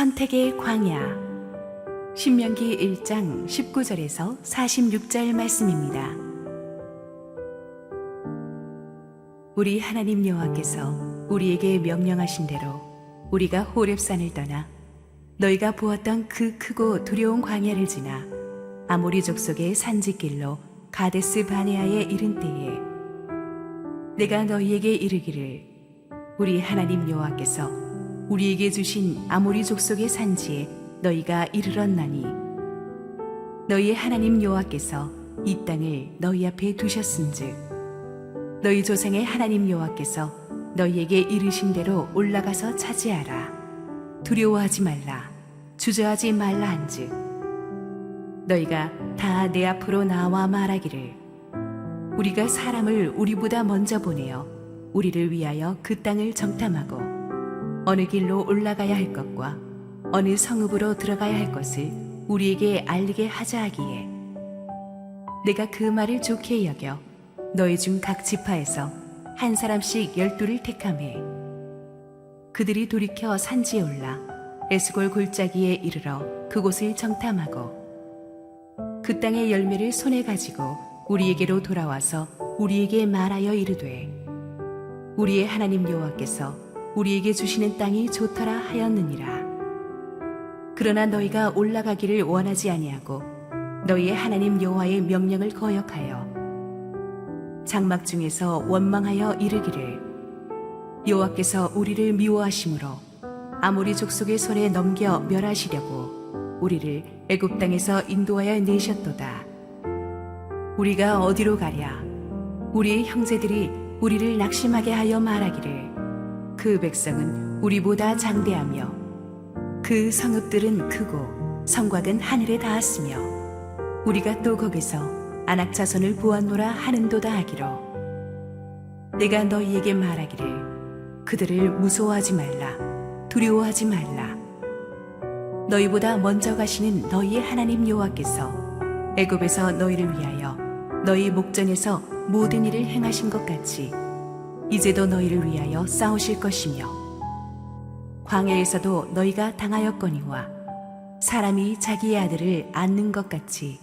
선택의 광야. 신명기 1장 19절에서 46절 말씀입니다. 우리 하나님 여호와께서 우리에게 명령하신 대로 우리가 호렙산을 떠나 너희가 보았던 그 크고 두려운 광야를 지나 아모리 족속의 산지길로 가데스 바네아에 이른 때에 내가 너희에게 이르기를 우리 하나님 여호와께서 우리에게 주신 아모리 족속의 산지에 너희가 이르렀나니 너희 하나님 여호와께서 이 땅을 너희 앞에 두셨은즉 너희 조상의 하나님 여호와께서 너희에게 이르신 대로 올라가서 차지하라. 두려워하지 말라. 주저하지 말라 한즉 너희가 다 내 앞으로 나와 말하기를 우리가 사람을 우리보다 먼저 보내어 우리를 위하여 그 땅을 정탐하고 어느 길로 올라가야 할 것과 어느 성읍으로 들어가야 할 것을 우리에게 알리게 하자 하기에 내가 그 말을 좋게 여겨 너희 중 각 지파에서 한 사람씩 12를 택하매 그들이 돌이켜 산지에 올라 에스골 골짜기에 이르러 그곳을 정탐하고 그 땅의 열매를 손에 가지고 우리에게로 돌아와서 우리에게 말하여 이르되 우리의 하나님 여호와께서 우리에게 주시는 땅이 좋더라 하였느니라. 그러나 너희가 올라가기를 원하지 아니하고 너희의 하나님 여호와의 명령을 거역하여 장막 중에서 원망하여 이르기를 여호와께서 우리를 미워하심으로 아모리 족속의 손에 넘겨 멸하시려고 우리를 애굽 땅에서 인도하여 내셨도다. 우리가 어디로 가랴? 우리의 형제들이 우리를 낙심하게 하여 말하기를 그 백성은 우리보다 장대하며 그 성읍들은 크고 성곽은 하늘에 닿았으며 우리가 또 거기서 아낙 자손을 보았노라 하는도다 하기로 내가 너희에게 말하기를 그들을 무서워하지 말라. 두려워하지 말라. 너희보다 먼저 가시는 너희의 하나님 여호와께서 애굽에서 너희를 위하여 너희 목전에서 모든 일을 행하신 것 같이 이제도 너희를 위하여 싸우실 것이며 광야에서도 너희가 당하였거니와 사람이 자기의 아들을 안는 것 같이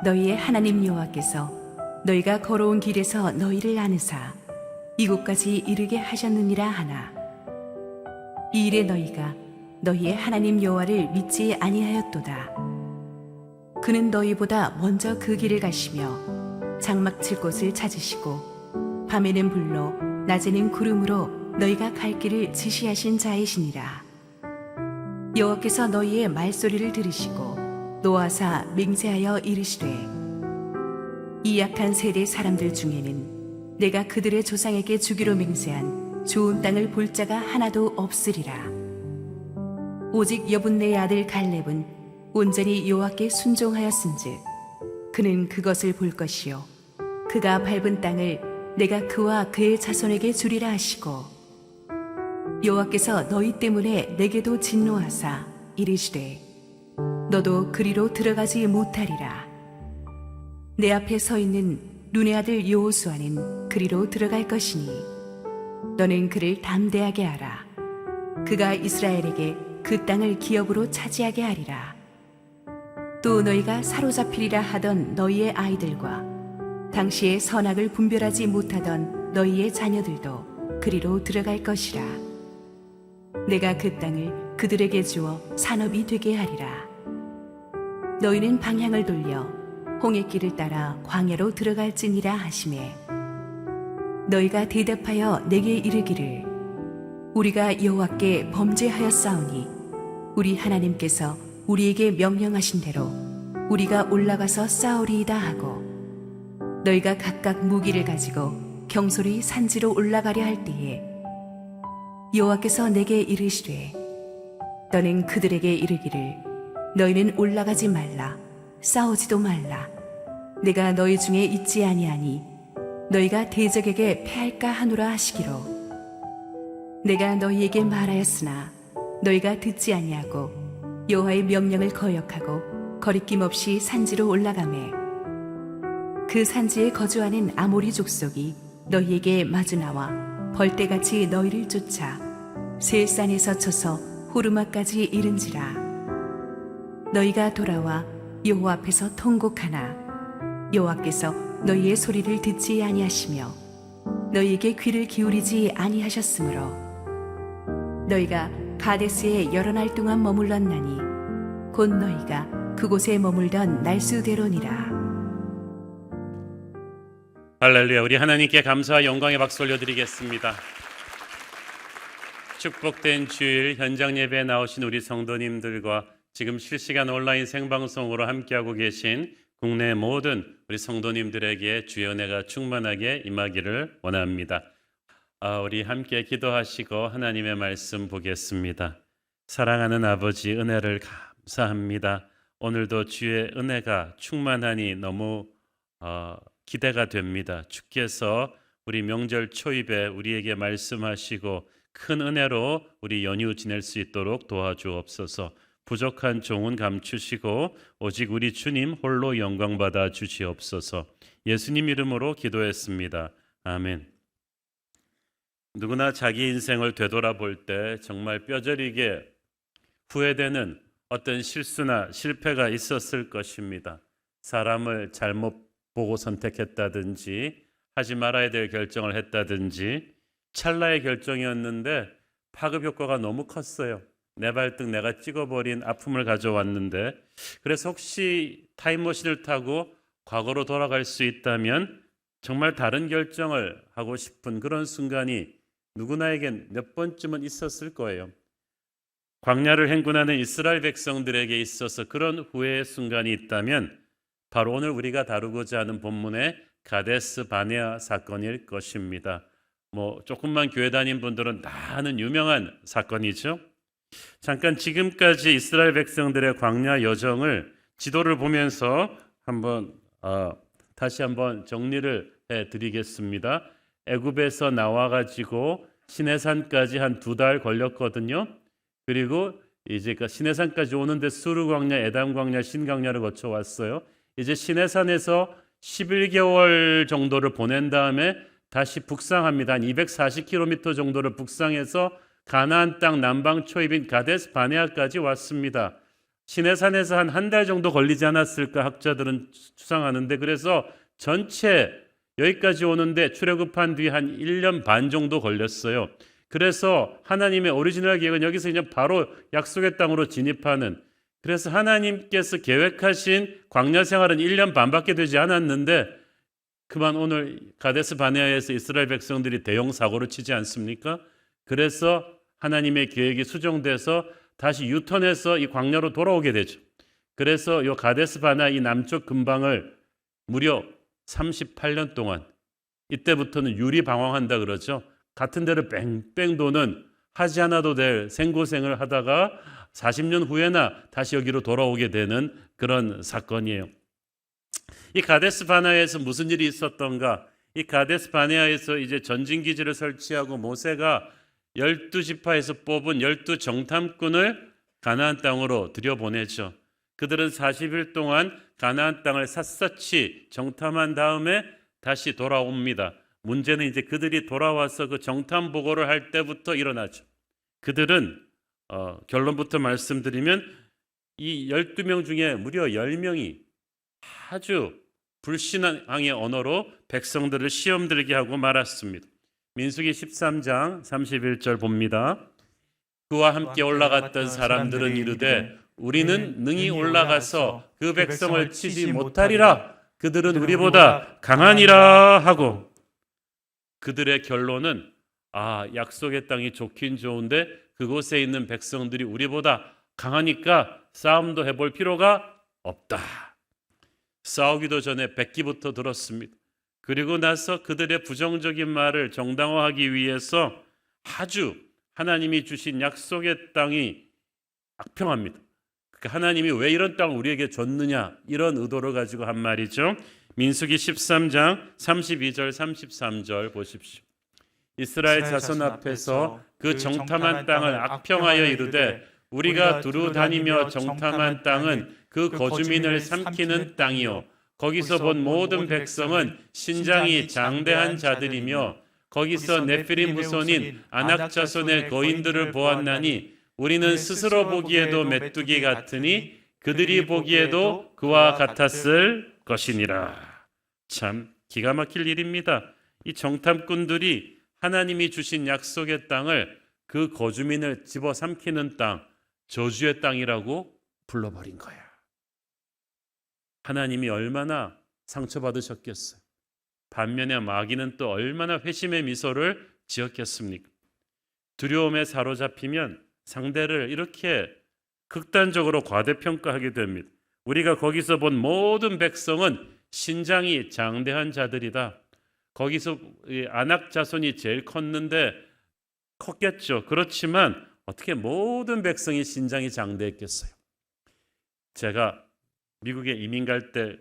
너희의 하나님 여호와께서 너희가 걸어온 길에서 너희를 안으사 이곳까지 이르게 하셨느니라 하나 이 일에 너희가 너희의 하나님 여호와를 믿지 아니하였도다. 그는 너희보다 먼저 그 길을 가시며 장막 칠 곳을 찾으시고 밤에는 불로 낮에는 구름으로 너희가 갈 길을 지시하신 자이시니라. 여호와께서 너희의 말소리를 들으시고 노하사 맹세하여 이르시되 이 약한 세대 사람들 중에는 내가 그들의 조상에게 주기로 맹세한 좋은 땅을 볼 자가 하나도 없으리라. 오직 여분네의 아들 갈렙은 온전히 여호와께 순종하였은즉 그는 그것을 볼 것이요 그가 밟은 땅을 내가 그와 그의 자손에게 주리라 하시고 여호와께서 너희 때문에 내게도 진노하사 이르시되 너도 그리로 들어가지 못하리라. 내 앞에 서 있는 눈의 아들 여호수아는 그리로 들어갈 것이니 너는 그를 담대하게 하라. 그가 이스라엘에게 그 땅을 기업으로 차지하게 하리라. 또 너희가 사로잡히리라 하던 너희의 아이들과 당시에 선악을 분별하지 못하던 너희의 자녀들도 그리로 들어갈 것이라. 내가 그 땅을 그들에게 주어 산업이 되게 하리라. 너희는 방향을 돌려 홍해길을 따라 광야로 들어갈지니라 하시매 너희가 대답하여 내게 이르기를 우리가 여호와께 범죄하였사오니 우리 하나님께서 우리에게 명령하신 대로 우리가 올라가서 싸우리이다 하고 너희가 각각 무기를 가지고 경솔히 산지로 올라가려 할 때에 여호와께서 내게 이르시되 너는 그들에게 이르기를 너희는 올라가지 말라. 싸우지도 말라. 내가 너희 중에 있지 아니하니 너희가 대적에게 패할까 하노라 하시기로 내가 너희에게 말하였으나 너희가 듣지 아니하고 여호와의 명령을 거역하고 거리낌 없이 산지로 올라가매 그 산지에 거주하는 아모리 족속이 너희에게 마주 나와 벌떼같이 너희를 쫓아 새 산에서 쳐서 호르마까지 이른지라. 너희가 돌아와 여호와 앞에서 통곡하나 여호와께서 너희의 소리를 듣지 아니하시며 너희에게 귀를 기울이지 아니하셨으므로 너희가 가데스에 여러 날 동안 머물렀나니 곧 너희가 그곳에 머물던 날수대로니라. 할렐루야. 우리 하나님께 감사와 영광의 박수 올려드리겠습니다. 축복된 주일 현장 예배에 나오신 우리 성도님들과 지금 실시간 온라인 생방송으로 함께하고 계신 국내 모든 우리 성도님들에게 주의 은혜가 충만하게 임하기를 원합니다. 우리 함께 기도하시고 하나님의 말씀 보겠습니다. 사랑하는 아버지, 은혜를 감사합니다. 오늘도 주의 은혜가 충만하니 너무 기대가 됩니다. 주께서 우리 명절 초입에 우리에게 말씀하시고 큰 은혜로 우리 연휴 지낼 수 있도록 도와주옵소서. 부족한 종은 감추시고 오직 우리 주님 홀로 영광 받아 주시옵소서. 예수님 이름으로 기도했습니다. 아멘. 누구나 자기 인생을 되돌아볼 때 정말 뼈저리게 후회되는 어떤 실수나 실패가 있었을 것입니다. 사람을 잘못 보고 선택했다든지 하지 말아야 될 결정을 했다든지 찰나의 결정이었는데 파급 효과가 너무 컸어요. 내 발등 내가 찍어버린 아픔을 가져왔는데, 그래서 혹시 타임머신을 타고 과거로 돌아갈 수 있다면 정말 다른 결정을 하고 싶은 그런 순간이 누구나에겐 몇 번쯤은 있었을 거예요. 광야를 행군하는 이스라엘 백성들에게 있어서 그런 후회의 순간이 있다면 바로 오늘 우리가 다루고자 하는 본문의 가데스 바네아 사건일 것입니다. 조금만 교회 다닌 분들은 다 아는 유명한 사건이죠. 잠깐 지금까지 이스라엘 백성들의 광야 여정을 지도를 보면서 다시 한번 정리를 해드리겠습니다. 애굽에서 나와가지고 시내산까지 한 2달 걸렸거든요. 그리고 이제 시내산까지 오는데 수르 광야, 에담 광야, 신 광야를 거쳐 왔어요. 이제 시내산에서 11개월 정도를 보낸 다음에 다시 북상합니다. 한 240km 정도를 북상해서 가나안 땅 남방 초입인 가데스 바네아까지 왔습니다. 시내산에서 한 달 정도 걸리지 않았을까 학자들은 추상하는데, 그래서 전체 여기까지 오는데 출애굽한 뒤 한 1년 반 정도 걸렸어요. 그래서 하나님의 오리지널 계획은 여기서 그냥 바로 약속의 땅으로 진입하는, 그래서 하나님께서 계획하신 광야 생활은 1년 반밖에 되지 않았는데 그만 오늘 가데스 바네아에서 이스라엘 백성들이 대형 사고를 치지 않습니까? 그래서 하나님의 계획이 수정돼서 다시 유턴해서 이 광야로 돌아오게 되죠. 그래서 이 가데스 바네아 이 남쪽 근방을 무려 38년 동안, 이때부터는 유리방황한다 그러죠. 같은 데를 뺑뺑 도는 하지 않아도 될 생고생을 하다가 40년 후에나 다시 여기로 돌아오게 되는 그런 사건이에요. 이 가데스 바네아에서 무슨 일이 있었던가? 이 가데스 바네아에서 이제 전진기지를 설치하고 모세가 12지파에서 뽑은 12정탐꾼을 가나안 땅으로 들여보내죠. 그들은 40일 동안 가나안 땅을 샅샅이 정탐한 다음에 다시 돌아옵니다. 문제는 이제 그들이 돌아와서 그 정탐 보고를 할 때부터 일어나죠. 그들은 결론부터 말씀드리면 이 12명 중에 무려 10명이 아주 불신앙의 언어로 백성들을 시험 들게 하고 말았습니다. 민수기 13장 31절 봅니다. 그와 함께 올라갔던 사람들은 이르되 우리는 능히 올라가서 그 백성을 치지 못하리라. 그들은 우리보다 강하니라 하고, 그들의 결론은 약속의 땅이 좋긴 좋은데 그곳에 있는 백성들이 우리보다 강하니까 싸움도 해볼 필요가 없다. 싸우기도 전에 뱉기부터 들었습니다. 그리고 나서 그들의 부정적인 말을 정당화하기 위해서 아주 하나님이 주신 약속의 땅이 악평합니다. 하나님이 왜 이런 땅을 우리에게 줬느냐, 이런 의도를 가지고 한 말이죠. 민수기 13장 32절 33절 보십시오. 이스라엘 자손 앞에서 그 정탐한 땅을 악평하여 이르되 우리가 두루 다니며 정탐한 땅은 그 거주민을 삼키는 땅이요 거기서 본 모든 백성은 신장이 장대한 자들이며 거기서 네피림 후손인 아낙 자손의 거인들을 보았나니 우리는 스스로 보기에도 메뚜기 같으니 그들이 보기에도 그와 같았을 것이니라. 참 기가 막힐 일입니다. 이 정탐꾼들이 하나님이 주신 약속의 땅을 그 거주민을 집어삼키는 땅, 저주의 땅이라고 불러버린 거야. 하나님이 얼마나 상처받으셨겠어요. 반면에 마귀는 또 얼마나 회심의 미소를 지었겠습니까? 두려움에 사로잡히면 상대를 이렇게 극단적으로 과대평가하게 됩니다. 우리가 거기서 본 모든 백성은 신장이 장대한 자들이다. 거기서 아낙 자손이 제일 컸겠죠. 그렇지만 어떻게 모든 백성이 신장이 장대했겠어요? 제가 미국에 이민 갈 때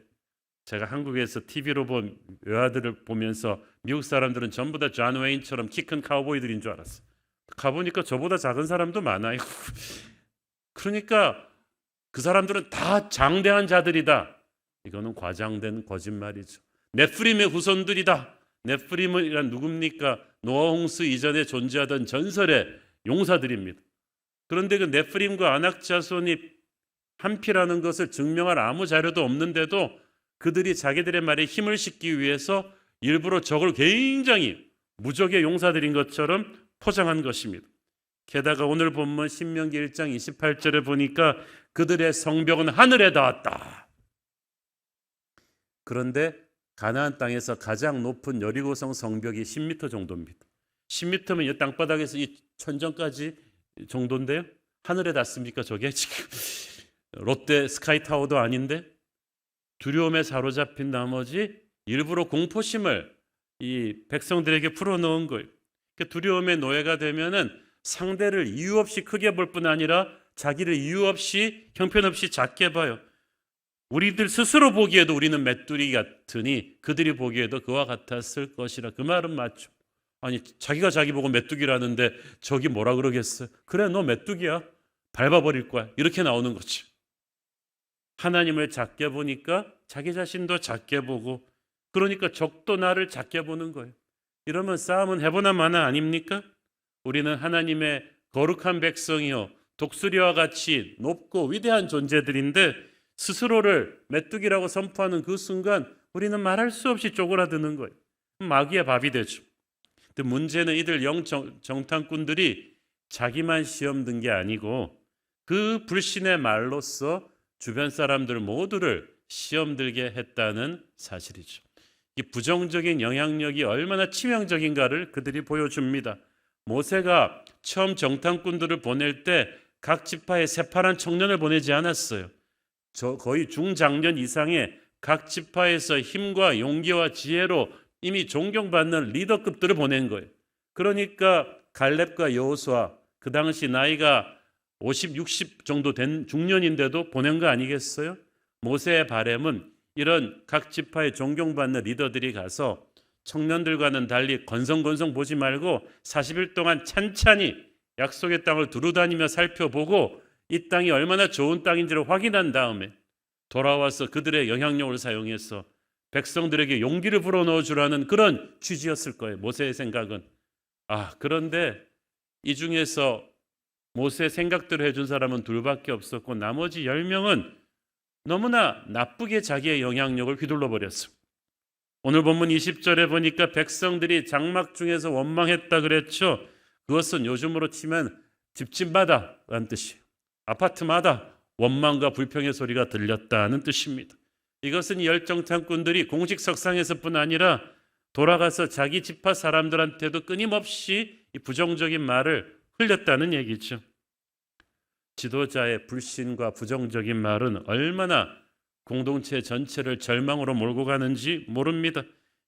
제가 한국에서 TV로 본 외화들을 보면서 미국 사람들은 전부 다 존 웨인처럼 키 큰 카우보이들인 줄 알았어요. 가보니까 저보다 작은 사람도 많아요. 그러니까 그 사람들은 다 장대한 자들이다. 이거는 과장된 거짓말이죠. 네프림의 후손들이다. 네프림이란 누굽니까? 노아 홍수 이전에 존재하던 전설의 용사들입니다. 그런데 그 네프림과 아낙 자손이 한 피라는 것을 증명할 아무 자료도 없는데도 그들이 자기들의 말에 힘을 싣기 위해서 일부러 적을 굉장히 무적의 용사들인 것처럼 포장한 것입니다. 게다가 오늘 본문 신명기 1장 28절에 보니까 그들의 성벽은 하늘에 닿았다. 그런데 가나안 땅에서 가장 높은 여리고성 성벽이 10m 정도입니다. 10m면 이 땅바닥에서 이 천정까지 정도인데요. 하늘에 닿습니까? 저게 지금 롯데 스카이타워도 아닌데 두려움에 사로잡힌 나머지 일부러 공포심을 이 백성들에게 풀어놓은 거예요. 두려움의 노예가 되면은 상대를 이유 없이 크게 볼 뿐 아니라 자기를 이유 없이 형편없이 작게 봐요. 우리들 스스로 보기에도 우리는 메뚜기 같으니 그들이 보기에도 그와 같았을 것이라. 그 말은 맞죠. 아니 자기가 자기 보고 메뚜기라는데 저기 뭐라 그러겠어요? 그래 너 메뚜기야. 밟아버릴 거야. 이렇게 나오는 거지. 하나님을 작게 보니까 자기 자신도 작게 보고 그러니까 적도 나를 작게 보는 거예요. 이러면 싸움은 해보나 마나 아닙니까? 우리는 하나님의 거룩한 백성이요 독수리와 같이 높고 위대한 존재들인데 스스로를 메뚜기라고 선포하는 그 순간 우리는 말할 수 없이 쪼그라드는 거예요. 마귀의 밥이 되죠. 근데 문제는 이들 정탐꾼들이 자기만 시험 든 게 아니고 그 불신의 말로써 주변 사람들 모두를 시험 들게 했다는 사실이죠. 이 부정적인 영향력이 얼마나 치명적인가를 그들이 보여줍니다. 모세가 처음 정탐꾼들을 보낼 때 각 지파에 새파란 청년을 보내지 않았어요. 거의 중장년 이상의 각 지파에서 힘과 용기와 지혜로 이미 존경받는 리더급들을 보낸 거예요. 그러니까 갈렙과 여호수아 그 당시 나이가 50, 60 정도 된 중년인데도 보낸 거 아니겠어요? 모세의 바람은 이런 각 지파의 존경받는 리더들이 가서 청년들과는 달리 건성건성 보지 말고 40일 동안 찬찬히 약속의 땅을 두루다니며 살펴보고 이 땅이 얼마나 좋은 땅인지를 확인한 다음에 돌아와서 그들의 영향력을 사용해서 백성들에게 용기를 불어넣어 주라는 그런 취지였을 거예요. 모세의 생각은. 그런데 이 중에서 모세의 생각대로 해준 사람은 둘밖에 없었고 나머지 10명은 너무나 나쁘게 자기의 영향력을 휘둘러 버렸어요. 오늘 본문 20절에 보니까 백성들이 장막 중에서 원망했다 그랬죠. 그것은 요즘으로 치면 집집마다라는 뜻이에요. 아파트마다 원망과 불평의 소리가 들렸다는 뜻입니다. 이것은 이 열정탐꾼들이 공식 석상에서뿐 아니라 돌아가서 자기 지파 사람들한테도 끊임없이 이 부정적인 말을 흘렸다는 얘기죠. 지도자의 불신과 부정적인 말은 얼마나 공동체 전체를 절망으로 몰고 가는지 모릅니다.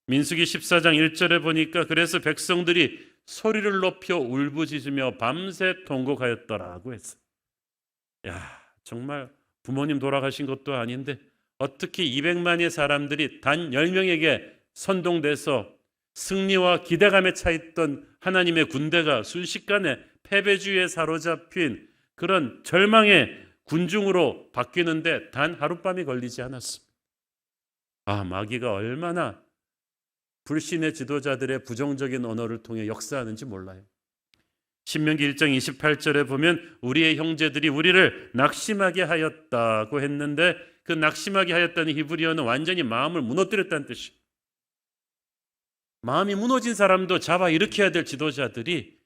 민수기 14장 1절에 보니까 그래서 백성들이 소리를 높여 울부짖으며 밤새 통곡하였더라고 했어요. 정말 부모님 돌아가신 것도 아닌데 어떻게 200만의 사람들이 단 10명에게 선동돼서 승리와 기대감에 차있던 하나님의 군대가 순식간에 패배주의에 사로잡힌 그런 절망의 군중으로 바뀌는데 단 하룻밤이 걸리지 않았습니다. 마귀가 얼마나 불신의 지도자들의 부정적인 언어를 통해 역사하는지 몰라요. 신명기 1장 28절에 보면 우리의 형제들이 우리를 낙심하게 하였다고 했는데 그 낙심하게 하였다는 히브리어는 완전히 마음을 무너뜨렸다는 뜻이에요. 마음이 무너진 사람도 잡아 일으켜야 될 지도자들이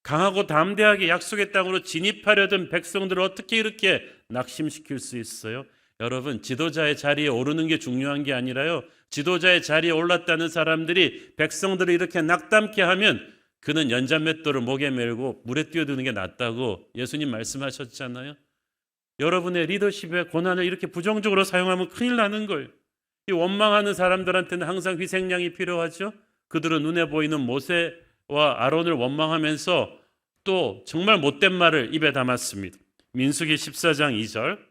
강하고 담대하게 약속의 땅으로 진입하려던 백성들을 어떻게 이렇게 낙심시킬 수 있어요? 여러분, 지도자의 자리에 오르는 게 중요한 게 아니라요, 지도자의 자리에 올랐다는 사람들이 백성들을 이렇게 낙담케 하면 그는 연잔맷돌을 목에 메고 물에 뛰어드는 게 낫다고 예수님 말씀하셨잖아요. 여러분의 리더십의 고난을 이렇게 부정적으로 사용하면 큰일 나는 거예요. 이 원망하는 사람들한테는 항상 희생양이 필요하죠. 그들은 눈에 보이는 모세와 아론을 원망하면서 또 정말 못된 말을 입에 담았습니다. 민수기 14장 2절,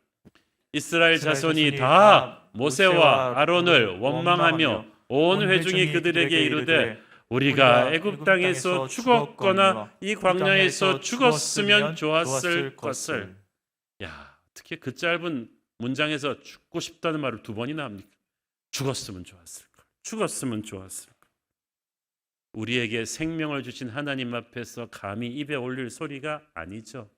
이스라엘 자손이 다 모세와 아론을 원망하며 온 회중이 그들에게 이르되 우리가 애굽 땅에서 죽었거나 이 광야에서 죽었으면 좋았을 것을. 야, 어떻게 그 짧은 문장에서 죽고 싶다는 말을 두 번이나 합니까? 죽었으면 좋았을 걸. 죽었으면 좋았을 걸. 우리에게 생명을 주신 하나님 앞에서 감히 입에 올릴 소리가 아니죠.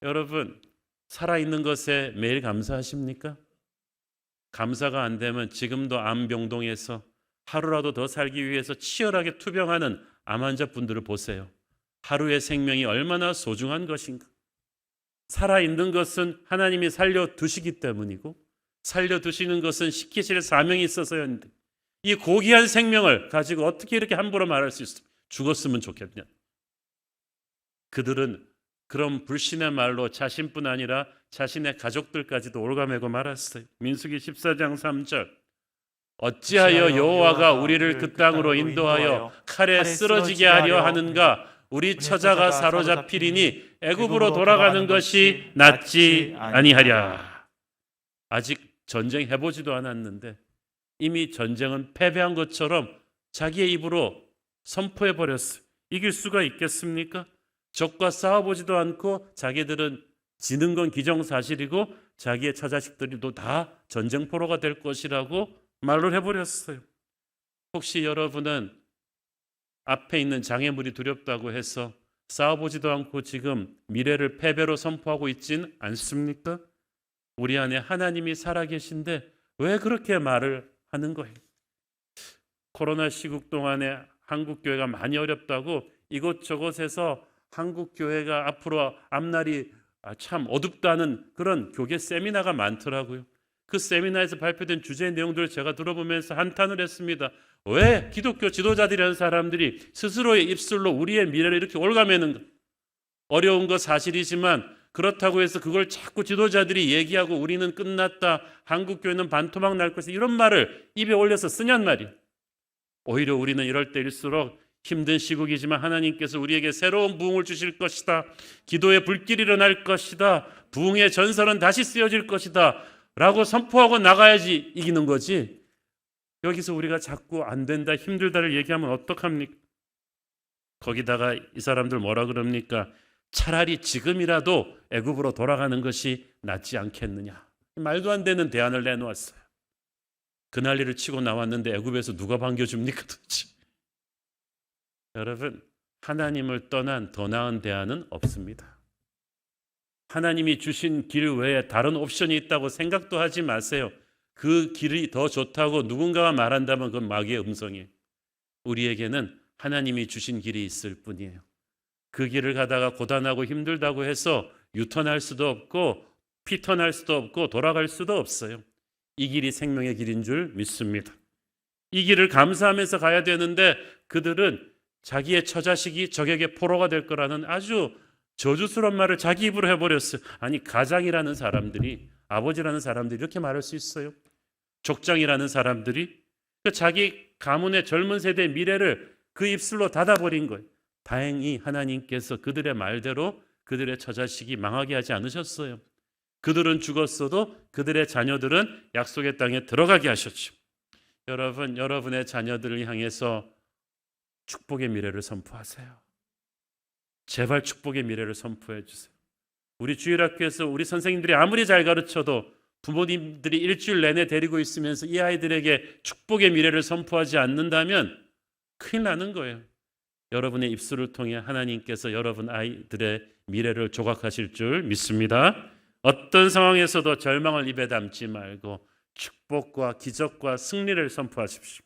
여러분, 살아있는 것에 매일 감사하십니까? 감사가 안 되면 지금도 암병동에서 하루라도 더 살기 위해서 치열하게 투병하는 암 환자분들을 보세요. 하루의 생명이 얼마나 소중한 것인가. 살아있는 것은 하나님이 살려두시기 때문이고 살려두시는 것은 시키실 사명이 있어서였는데 이 고귀한 생명을 가지고 어떻게 이렇게 함부로 말할 수 있어요? 죽었으면 좋겠냐. 그들은 그런 불신의 말로 자신뿐 아니라 자신의 가족들까지도 올가매고 말았어요. 민수기 14장 3절, 어찌하여 여호와가 우리를 그 땅으로 인도하여 칼에 쓰러지게 하려 하는가? 우리 처자가 사로잡히리니 애굽으로 돌아가는 것이 낫지 아니하랴. 아직 전쟁 해보지도 않았는데 이미 전쟁은 패배한 것처럼 자기의 입으로 선포해 버렸어요. 이길 수가 있겠습니까? 적과 싸워보지도 않고 자기들은 지는 건 기정사실이고 자기의 처자식들도 다 전쟁포로가 될 것이라고 말을 해버렸어요. 혹시 여러분은 앞에 있는 장애물이 두렵다고 해서 싸워보지도 않고 지금 미래를 패배로 선포하고 있진 않습니까? 우리 안에 하나님이 살아계신데 왜 그렇게 말을 하는 거예요? 코로나 시국 동안에 한국교회가 많이 어렵다고 이곳저곳에서 한국교회가 앞으로 앞날이 참 어둡다는 그런 교계 세미나가 많더라고요. 그 세미나에서 발표된 주제 내용들을 제가 들어보면서 한탄을 했습니다. 왜 기독교 지도자들이라는 사람들이 스스로의 입술로 우리의 미래를 이렇게 올가매는가? 어려운 거 사실이지만 그렇다고 해서 그걸 자꾸 지도자들이 얘기하고 우리는 끝났다, 한국교회는 반토막 날 것이다, 이런 말을 입에 올려서 쓰냔 말이에요. 오히려 우리는 이럴 때일수록 힘든 시국이지만 하나님께서 우리에게 새로운 부흥을 주실 것이다, 기도의 불길이 일어날 것이다, 부흥의 전설은 다시 쓰여질 것이다 라고 선포하고 나가야지 이기는 거지. 여기서 우리가 자꾸 안 된다, 힘들다를 얘기하면 어떡합니까? 거기다가 이 사람들 뭐라 그럽니까? 차라리 지금이라도 애굽으로 돌아가는 것이 낫지 않겠느냐. 말도 안 되는 대안을 내놓았어요. 그 난리를 치고 나왔는데 애굽에서 누가 반겨줍니까 도대체? 여러분, 하나님을 떠난 더 나은 대안은 없습니다. 하나님이 주신 길 외에 다른 옵션이 있다고 생각도 하지 마세요. 그 길이 더 좋다고 누군가가 말한다면 그건 마귀의 음성이에요. 우리에게는 하나님이 주신 길이 있을 뿐이에요. 그 길을 가다가 고단하고 힘들다고 해서 유턴할 수도 없고 피턴할 수도 없고 돌아갈 수도 없어요. 이 길이 생명의 길인 줄 믿습니다. 이 길을 감사하면서 가야 되는데 그들은 자기의 처자식이 적에게 포로가 될 거라는 아주 저주스러운 말을 자기 입으로 해버렸어요. 아니, 가장이라는 사람들이, 아버지라는 사람들이 이렇게 말할 수 있어요? 족장이라는 사람들이 자기 가문의 젊은 세대의 미래를 그 입술로 닫아버린 거예요. 다행히 하나님께서 그들의 말대로 그들의 처자식이 망하게 하지 않으셨어요. 그들은 죽었어도 그들의 자녀들은 약속의 땅에 들어가게 하셨죠. 여러분, 여러분의 자녀들을 향해서 축복의 미래를 선포하세요. 제발 축복의 미래를 선포해 주세요. 우리 주일학교에서 우리 선생님들이 아무리 잘 가르쳐도 부모님들이 일주일 내내 데리고 있으면서 이 아이들에게 축복의 미래를 선포하지 않는다면 큰일 나는 거예요. 여러분의 입술을 통해 하나님께서 여러분 아이들의 미래를 조각하실 줄 믿습니다. 어떤 상황에서도 절망을 입에 담지 말고 축복과 기적과 승리를 선포하십시오.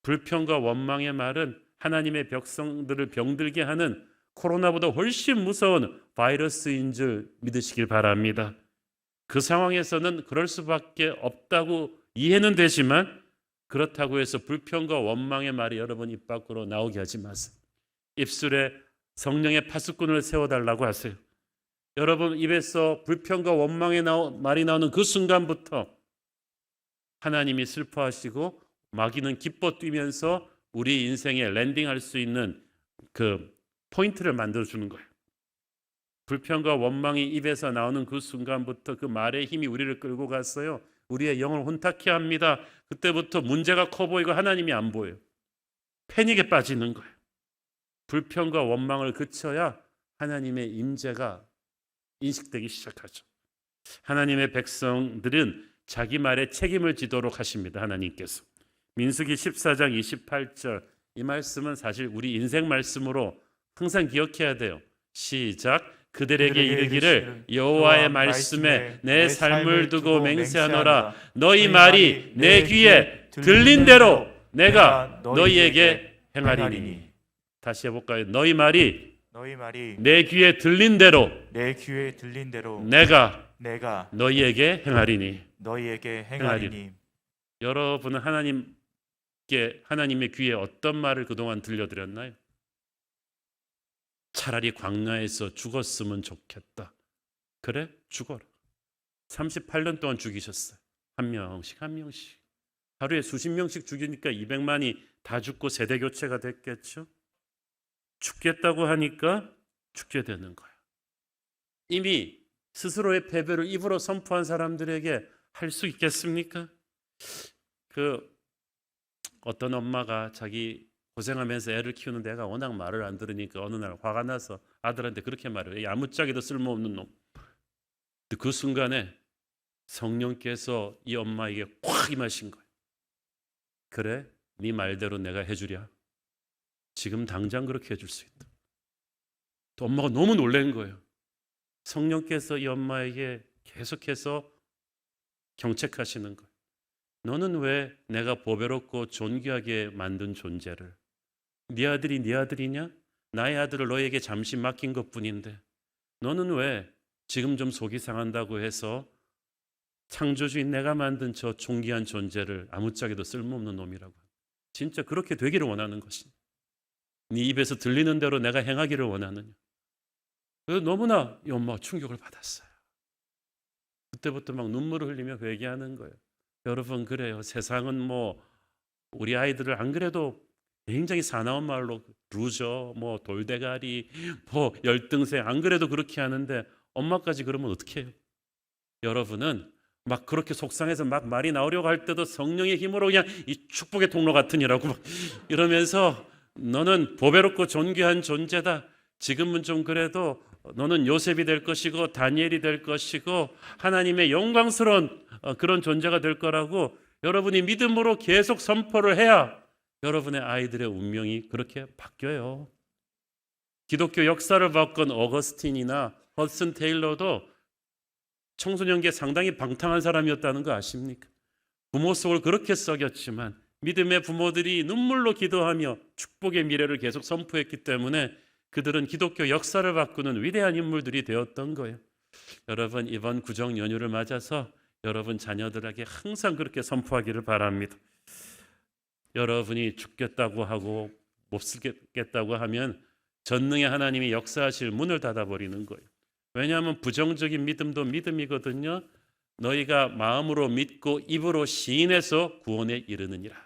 불평과 원망의 말은 하나님의 백성들을 병들게 하는 코로나보다 훨씬 무서운 바이러스인 줄 믿으시길 바랍니다. 그 상황에서는 그럴 수밖에 없다고 이해는 되지만 그렇다고 해서 불평과 원망의 말이 여러분 입 밖으로 나오게 하지 마세요. 입술에 성령의 파수꾼을 세워달라고 하세요. 여러분 입에서 불평과 원망의 말이 나오는 그 순간부터 하나님이 슬퍼하시고 마귀는 기뻐 뛰면서 우리 인생에 랜딩할 수 있는 그 포인트를 만들어주는 거예요. 불평과 원망이 입에서 나오는 그 순간부터 그 말의 힘이 우리를 끌고 갔어요. 우리의 영을 혼탁케 합니다. 그때부터 문제가 커 보이고 하나님이 안 보여요. 패닉에 빠지는 거예요. 불평과 원망을 그쳐야 하나님의 임재가 인식되기 시작하죠. 하나님의 백성들은 자기 말에 책임을 지도록 하십니다. 하나님께서. 민수기 14장 28절 이 말씀은 사실 우리 인생 말씀으로 항상 기억해야 돼요. 시작. 그들에게 이르기를 여호와의 말씀에 내 삶을 두고 맹세하노라. 너희 말이 내 귀에 들린 대로 내가 너희에게 행하리니. 다시 해볼까요? 너희 말이 내 귀에 들린 대로 내가 너희에게 행하리니. 여러분은 하나님의 귀에 어떤 말을 그동안 들려드렸나요? 차라리 광야에서 죽었으면 좋겠다. 그래? 죽어라. 38년 동안 죽이셨어요. 한 명씩. 하루에 수십 명씩 죽이니까 200만이 다 죽고 세대 교체가 됐겠죠. 죽겠다고 하니까 죽게 되는 거야. 이미 스스로의 패배를 입으로 선포한 사람들에게 할 수 있겠습니까? 어떤 엄마가 자기 고생하면서 애를 키우는 애가 워낙 말을 안 들으니까 어느 날 화가 나서 아들한테 그렇게 말해요. 아무짝에도 쓸모없는 놈. 그 순간에 성령께서 이 엄마에게 콱 임하신 거예요. 그래? 네 말대로 내가 해주랴. 지금 당장 그렇게 해줄 수 있다. 또 엄마가 너무 놀란 거예요. 성령께서 이 엄마에게 계속해서 경책하시는 거예요. 너는 왜 내가 보배롭고 존귀하게 만든 존재를 네 아들이 네 아들이냐? 나의 아들을 너에게 잠시 맡긴 것뿐인데 너는 왜 지금 좀 속이 상한다고 해서 창조주인 내가 만든 저 존귀한 존재를 아무짝에도 쓸모없는 놈이라고. 진짜 그렇게 되기를 원하는 것이니 네 입에서 들리는 대로 내가 행하기를 원하느냐. 그래서 너무나 이 엄마가 충격을 받았어요. 그때부터 막 눈물을 흘리며 회개하는 거예요. 여러분 그래요. 세상은 우리 아이들을 안 그래도 굉장히 사나운 말로 루저, 돌대가리, 열등생 안 그래도 그렇게 하는데 엄마까지 그러면 어떻게 해요? 여러분은 막 그렇게 속상해서 막 말이 나오려고 할 때도 성령의 힘으로 그냥 이 축복의 통로 같으니라고 막 이러면서 너는 보배롭고 존귀한 존재다. 지금은 좀 그래도 너는 요셉이 될 것이고 다니엘이 될 것이고 하나님의 영광스러운 그런 존재가 될 거라고 여러분이 믿음으로 계속 선포를 해야 여러분의 아이들의 운명이 그렇게 바뀌어요. 기독교 역사를 바꾼 어거스틴이나 허슨 테일러도 청소년기에 상당히 방탕한 사람이었다는 거 아십니까? 부모 속을 그렇게 썩였지만 믿음의 부모들이 눈물로 기도하며 축복의 미래를 계속 선포했기 때문에 그들은 기독교 역사를 바꾸는 위대한 인물들이 되었던 거예요. 여러분 이번 구정 연휴를 맞아서 여러분 자녀들에게 항상 그렇게 선포하기를 바랍니다. 여러분이 죽겠다고 하고 못 쓰겠다고 하면 전능의 하나님이 역사하실 문을 닫아버리는 거예요. 왜냐하면 부정적인 믿음도 믿음이거든요. 너희가 마음으로 믿고 입으로 시인해서 구원에 이르느니라.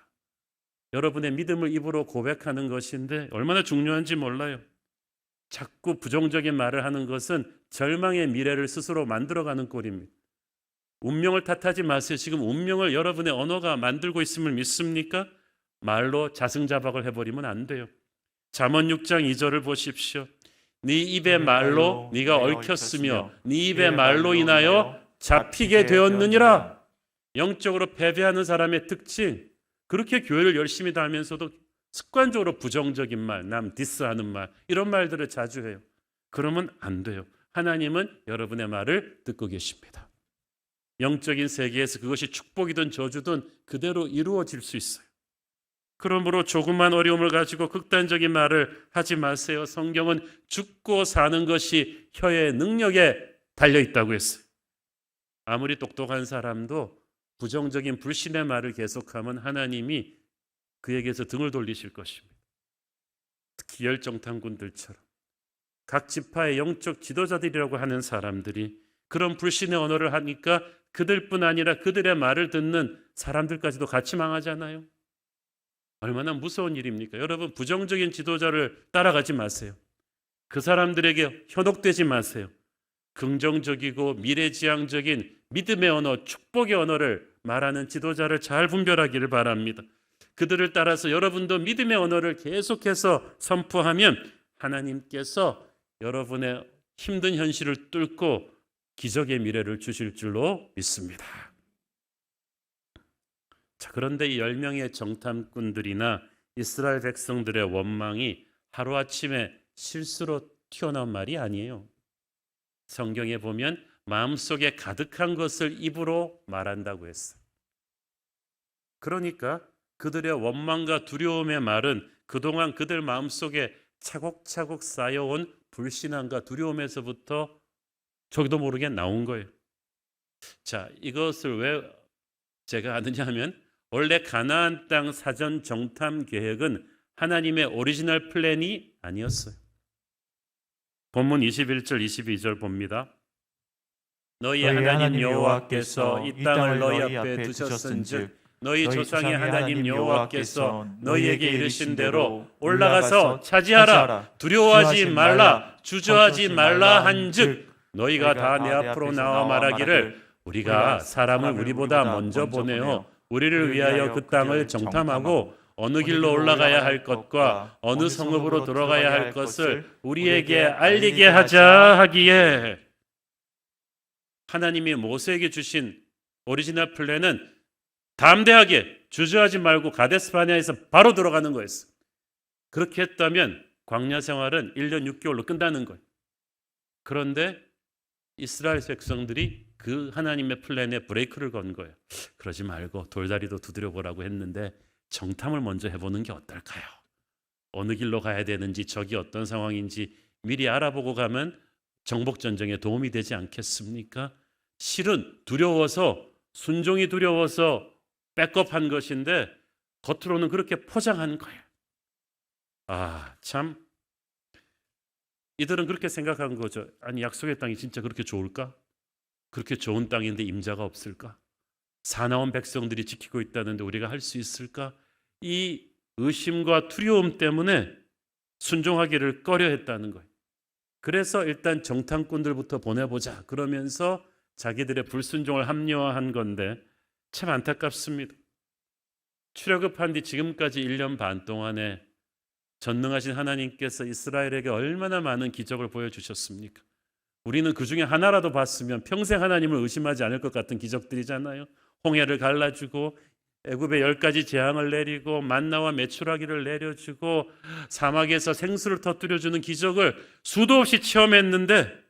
여러분의 믿음을 입으로 고백하는 것인데 얼마나 중요한지 몰라요. 자꾸 부정적인 말을 하는 것은 절망의 미래를 스스로 만들어가는 꼴입니다. 운명을 탓하지 마세요. 지금 운명을 여러분의 언어가 만들고 있음을 믿습니까? 말로 자승자박을 해버리면 안 돼요. 잠언 6장 2절을 보십시오. 네 입의 말로 네가 얽혔으며 네 입의 말로 인하여 잡히게 되었느니라. 영적으로 패배하는 사람의 특징, 그렇게 교회를 열심히 다니면서도 습관적으로 부정적인 말, 남 디스하는 말, 이런 말들을 자주 해요. 그러면 안 돼요. 하나님은 여러분의 말을 듣고 계십니다. 영적인 세계에서 그것이 축복이든 저주든 그대로 이루어질 수 있어요. 그러므로 조그만 어려움을 가지고 극단적인 말을 하지 마세요. 성경은 죽고 사는 것이 혀의 능력에 달려 있다고 했어요. 아무리 똑똑한 사람도 부정적인 불신의 말을 계속하면 하나님이 그에게서 등을 돌리실 것입니다. 특히 열정탐꾼들처럼 각 지파의 영적 지도자들이라고 하는 사람들이 그런 불신의 언어를 하니까 그들뿐 아니라 그들의 말을 듣는 사람들까지도 같이 망하잖아요. 얼마나 무서운 일입니까? 여러분, 부정적인 지도자를 따라가지 마세요. 그 사람들에게 현혹되지 마세요. 긍정적이고 미래지향적인 믿음의 언어, 축복의 언어를 말하는 지도자를 잘 분별하기를 바랍니다. 그들을 따라서 여러분도 믿음의 언어를 계속해서 선포하면 하나님께서 여러분의 힘든 현실을 뚫고 기적의 미래를 주실 줄로 믿습니다. 자, 그런데 이 10명의 정탐꾼들이나 이스라엘 백성들의 원망이 하루아침에 실수로 튀어나온 말이 아니에요. 성경에 보면 마음속에 가득한 것을 입으로 말한다고 했어요. 그러니까 그들의 원망과 두려움의 말은 그동안 그들 마음속에 차곡차곡 쌓여온 불신앙과 두려움에서부터 저기도 모르게 나온 거예요. 자, 이것을 왜 제가 아느냐 하면 원래 가나안 땅 사전 정탐 계획은 하나님의 오리지널 플랜이 아니었어요. 본문 21절 22절 봅니다. 너희의 하나님 여호와께서 이 땅을 너희 앞에 두셨은즉 너희 조상의 하나님 여호와께서 너희에게 이르신 대로 올라가서 차지하라. 두려워하지 말라. 주저하지 말라 한즉 너희가 다 내 앞으로 나와 말하기를 우리가 사람을 우리보다 먼저 보내어 우리를 위하여 그 땅을 정탐하고 어느 길로 올라가야 할 것과 어느 성읍으로 들어가야 할 것을 우리에게 알리게 하자 하기에, 하나님이 모세에게 주신 오리지널 플랜은 담대하게 주저하지 말고 가데스 바네아에서 바로 들어가는 거였어요. 그렇게 했다면 광야 생활은 1년 6개월로 끝나는 거예요. 그런데 이스라엘 백성들이 그 하나님의 플랜에 브레이크를 건 거예요. 그러지 말고 돌다리도 두드려 보라고 했는데 정탐을 먼저 해보는 게 어떨까요? 어느 길로 가야 되는지, 적이 어떤 상황인지 미리 알아보고 가면 정복전쟁에 도움이 되지 않겠습니까? 실은 두려워서, 순종이 두려워서 백업한 것인데 겉으로는 그렇게 포장한 거예요. 아, 참, 이들은 그렇게 생각한 거죠. 아니, 약속의 땅이 진짜 그렇게 좋을까? 그렇게 좋은 땅인데 임자가 없을까? 사나운 백성들이 지키고 있다는데 우리가 할 수 있을까? 이 의심과 두려움 때문에 순종하기를 꺼려했다는 거예요. 그래서 일단 정탐꾼들부터 보내보자 그러면서 자기들의 불순종을 합리화한 건데 참 안타깝습니다. 출애굽한 뒤 지금까지 1년 반 동안에 전능하신 하나님께서 이스라엘에게 얼마나 많은 기적을 보여주셨습니까? 우리는 그 중에 하나라도 봤으면 평생 하나님을 의심하지 않을 것 같은 기적들이잖아요. 홍해를 갈라주고 애굽에 10가지 재앙을 내리고 만나와 메추라기를 내려주고 사막에서 생수를 터뜨려주는 기적을 수도 없이 체험했는데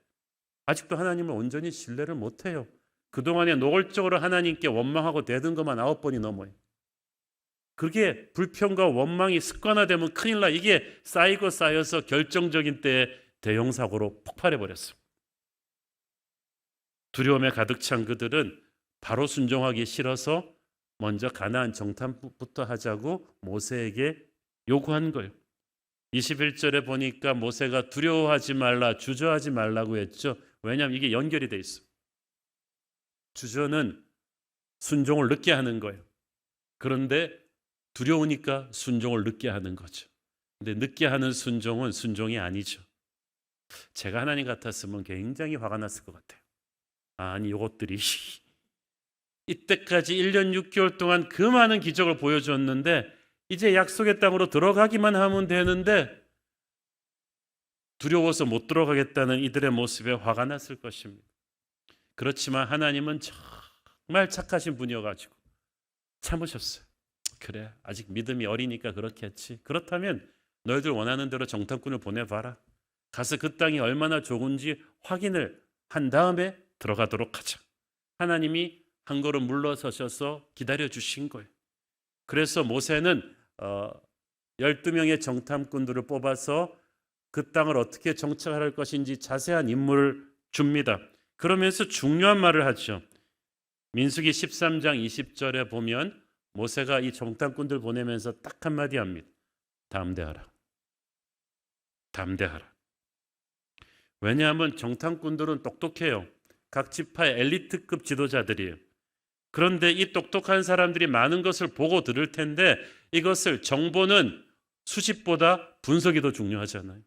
아직도 하나님을 온전히 신뢰를 못해요. 그동안에 노골적으로 하나님께 원망하고 대든 것만 9번이 넘어요. 그게 불평과 원망이 습관화되면 큰일 나. 이게 쌓이고 쌓여서 결정적인 때에 대형 사고로 폭발해버렸어요. 두려움에 가득 찬 그들은 바로 순종하기 싫어서 먼저 가나안 정탐부터 하자고 모세에게 요구한 거예요. 21절에 보니까 모세가 두려워하지 말라, 주저하지 말라고 했죠. 왜냐하면 이게 연결이 돼 있어요. 주저는 순종을 늦게 하는 거예요. 그런데 두려우니까 순종을 늦게 하는 거죠. 근데 늦게 하는 순종은 순종이 아니죠. 제가 하나님 같았으면 굉장히 화가 났을 것 같아요. 아니, 이것들이 이때까지 1년 6개월 동안 그 많은 기적을 보여줬는데 이제 약속의 땅으로 들어가기만 하면 되는데 두려워서 못 들어가겠다는 이들의 모습에 화가 났을 것입니다. 그렇지만 하나님은 정말 착하신 분이어가지고 참으셨어요. 그래, 아직 믿음이 어리니까 그렇겠지. 그렇다면 너희들 원하는 대로 정탐꾼을 보내봐라. 가서 그 땅이 얼마나 좋은지 확인을 한 다음에 들어가도록 하자. 하나님이 한 걸음 물러서셔서 기다려 주신 거예요. 그래서 모세는 12명의 정탐꾼들을 뽑아서 그 땅을 어떻게 정착할 것인지 자세한 임무를 줍니다. 그러면서 중요한 말을 하죠. 민수기 13장 20절에 보면 모세가 이 정탐꾼들 보내면서 딱 한마디 합니다. 담대하라. 담대하라. 왜냐하면 정탐꾼들은 똑똑해요. 각 지파의 엘리트급 지도자들이에요. 그런데 이 똑똑한 사람들이 많은 것을 보고 들을 텐데 이것을 정보는 수집보다 분석이 더 중요하잖아요.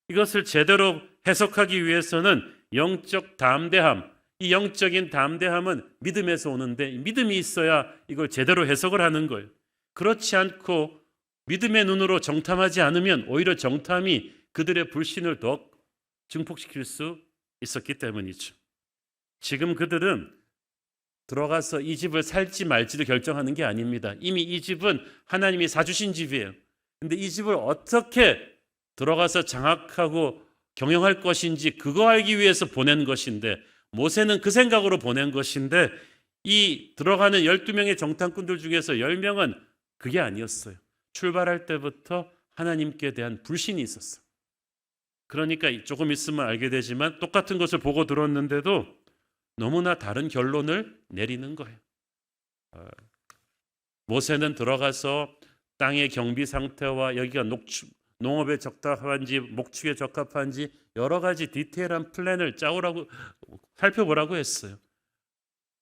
이것을 제대로 해석하기 위해서는 영적 담대함, 이 영적인 담대함은 믿음에서 오는데 믿음이 있어야 이걸 제대로 해석을 하는 거예요. 그렇지 않고 믿음의 눈으로 정탐하지 않으면 오히려 정탐이 그들의 불신을 더 증폭시킬 수 있었기 때문이죠. 지금 그들은 들어가서 이 집을 살지 말지를 결정하는 게 아닙니다. 이미 이 집은 하나님이 사주신 집이에요. 근데 이 집을 어떻게 들어가서 장악하고 경영할 것인지 그거 알기 위해서 보낸 것인데 모세는 그 생각으로 보낸 것인데 이 들어가는 12명의 정탐꾼들 중에서 10명은 그게 아니었어요. 출발할 때부터 하나님께 대한 불신이 있었어요. 그러니까 조금 있으면 알게 되지만 똑같은 것을 보고 들었는데도 너무나 다른 결론을 내리는 거예요. 모세는 들어가서 땅의 경비 상태와 여기가 농업에 적합한지 목축에 적합한지 여러 가지 디테일한 플랜을 짜오라고 살펴보라고 했어요.